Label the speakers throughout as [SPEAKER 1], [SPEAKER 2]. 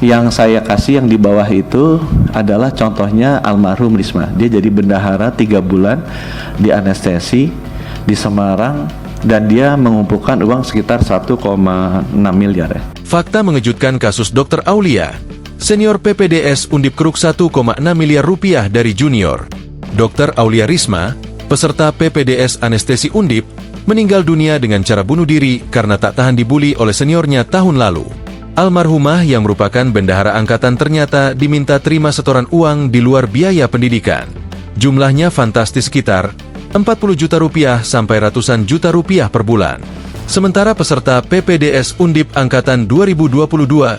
[SPEAKER 1] Yang saya kasih yang di bawah itu adalah contohnya almarhum Risma. Dia jadi bendahara 3 bulan di anestesi di Semarang dan dia mengumpulkan uang sekitar 1,6 miliar ya.
[SPEAKER 2] Fakta mengejutkan kasus Dr. Aulia, senior PPDS Undip Kruk 1,6 miliar rupiah dari junior. Dr. Aulia Risma, peserta PPDS Anestesi Undip, meninggal dunia dengan cara bunuh diri karena tak tahan dibully oleh seniornya tahun lalu. Almarhumah yang merupakan bendahara angkatan ternyata diminta terima setoran uang di luar biaya pendidikan. Jumlahnya fantastis sekitar 40 juta rupiah sampai ratusan juta rupiah per bulan. Sementara peserta PPDS Undip Angkatan 2022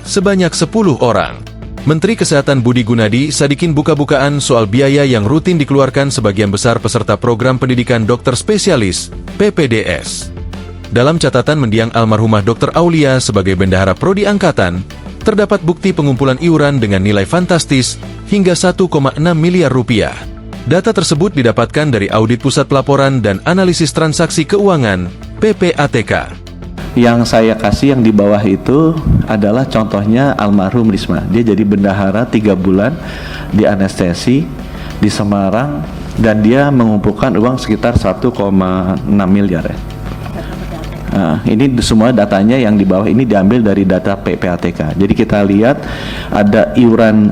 [SPEAKER 2] sebanyak 10 orang. Menteri Kesehatan Budi Gunadi sadikin buka-bukaan soal biaya yang rutin dikeluarkan sebagian besar peserta program pendidikan dokter spesialis, PPDS. Dalam catatan mendiang almarhumah Dr. Aulia sebagai bendahara prodi angkatan, terdapat bukti pengumpulan iuran dengan nilai fantastis hingga 1,6 miliar rupiah. Data tersebut didapatkan dari Audit Pusat Pelaporan dan Analisis Transaksi Keuangan, PPATK.
[SPEAKER 1] Yang saya kasih yang di bawah itu adalah contohnya almarhum Risma. Dia jadi bendahara 3 bulan di anestesi di Semarang dan dia mengumpulkan uang sekitar 1,6 miliar ya. Nah, ini semua datanya yang di bawah ini diambil dari data PPATK. Jadi kita lihat ada iuran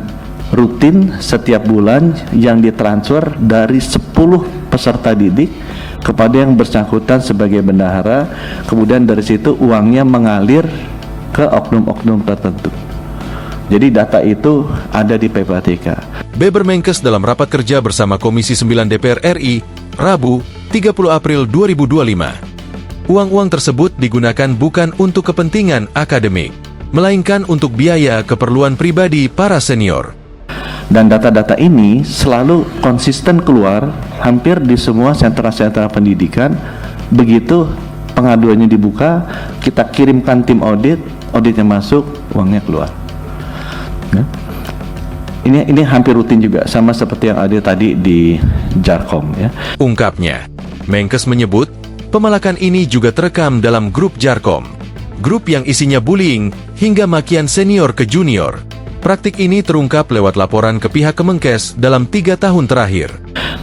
[SPEAKER 1] rutin setiap bulan yang ditransfer dari 10 peserta didik kepada yang bersangkutan sebagai bendahara, kemudian dari situ uangnya mengalir ke oknum-oknum tertentu. Jadi data itu ada di PPATK.
[SPEAKER 2] Beber Menkes dalam rapat kerja bersama Komisi 9 DPR RI, Rabu, 30 April 2025. Uang-uang tersebut digunakan bukan untuk kepentingan akademik, melainkan untuk biaya keperluan pribadi para senior.
[SPEAKER 1] Dan data-data ini selalu konsisten keluar hampir di semua sentra-sentra pendidikan. Begitu pengaduannya dibuka, kita kirimkan tim audit, auditnya masuk, uangnya keluar. Ya. Ini hampir rutin juga, sama seperti yang ada tadi di Jarkom. Ya.
[SPEAKER 2] Ungkapnya, Menkes menyebut pemalakan ini juga terekam dalam grup Jarkom, grup yang isinya bullying hingga makian senior ke junior. Praktik ini terungkap lewat laporan ke pihak Kemenkes dalam 3 tahun terakhir.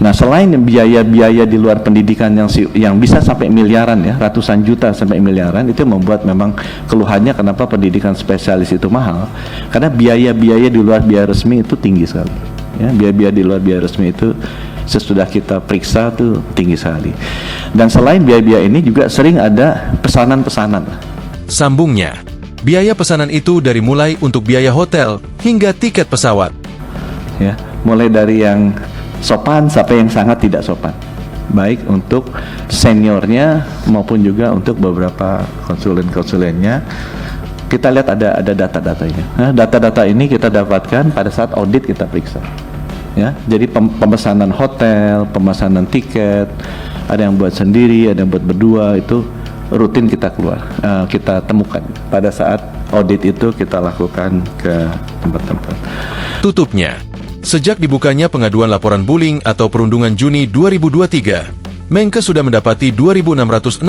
[SPEAKER 1] Nah, selain biaya-biaya di luar pendidikan yang bisa sampai miliaran ya, ratusan juta sampai miliaran, itu membuat memang keluhannya kenapa pendidikan spesialis itu mahal. Karena biaya-biaya di luar biaya resmi itu tinggi sekali. Ya, biaya-biaya di luar biaya resmi itu sesudah kita periksa tuh tinggi sekali. Dan selain biaya-biaya ini juga sering ada pesanan-pesanan.
[SPEAKER 2] Sambungnya, biaya pesanan itu dari mulai untuk biaya hotel hingga tiket pesawat.
[SPEAKER 1] Ya, mulai dari yang sopan sampai yang sangat tidak sopan. Baik untuk seniornya maupun juga untuk beberapa konsulen-konsulennya. Kita lihat ada data-datanya. Nah, data-data ini kita dapatkan pada saat audit kita periksa. Ya, jadi pemesanan hotel, pemesanan tiket, ada yang buat sendiri, ada yang buat berdua, itu rutin kita kita temukan pada saat audit itu kita lakukan ke tempat-tempat.
[SPEAKER 2] Tutupnya, sejak dibukanya pengaduan laporan bullying atau perundungan Juni 2023, Menkes sudah mendapati 2.668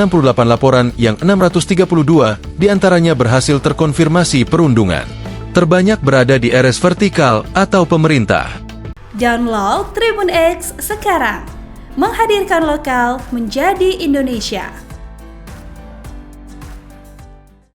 [SPEAKER 2] laporan yang 632 diantaranya berhasil terkonfirmasi perundungan. Terbanyak berada di RS vertikal atau pemerintah.
[SPEAKER 3] Download Tribun X sekarang, menghadirkan lokal menjadi Indonesia.